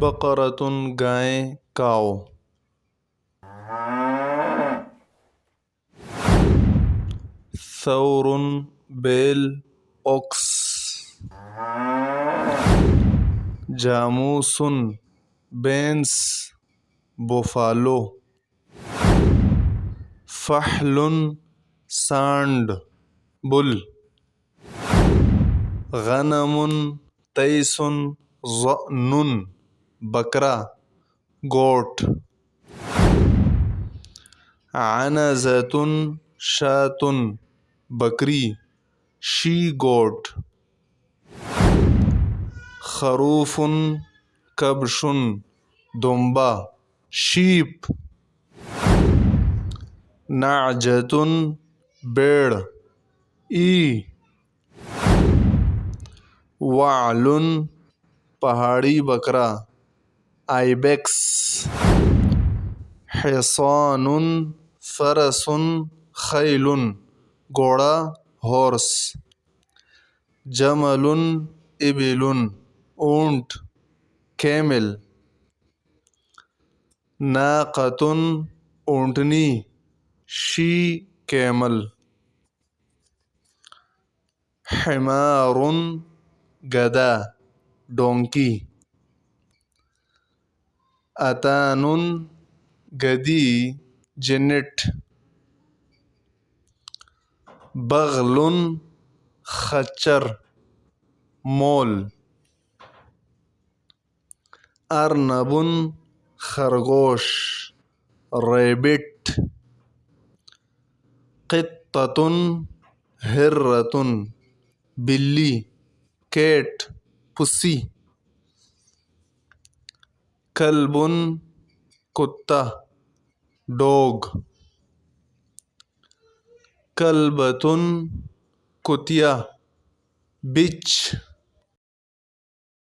بقرۃ گائے کاؤ. ثور بیل اوکس. جاموس بینس Buffalo. فحل سانڈ بل. غنم تیس ضأن بکرا گوٹ. عنزۃ شاۃ بکری شی گوٹ. خروف کبش دمبا شیپ. نعجۃ بیڑ ای. وعل پہاڑی بکرا آئیبیکس. حصان فرس خیل گھوڑا ہارس. جمل ابل اونٹ کیمل. ناقۃ اونٹنی شی کیمل. حمار گدھا ڈونکی. اتان گدھی جینٹ. بغل خچر مول. ارنب خرگوش ریبٹ. قطۃ ہرۃ بلی کیٹ پسی. کلب کتا ڈوگ. کلبۃ کتیا بچ.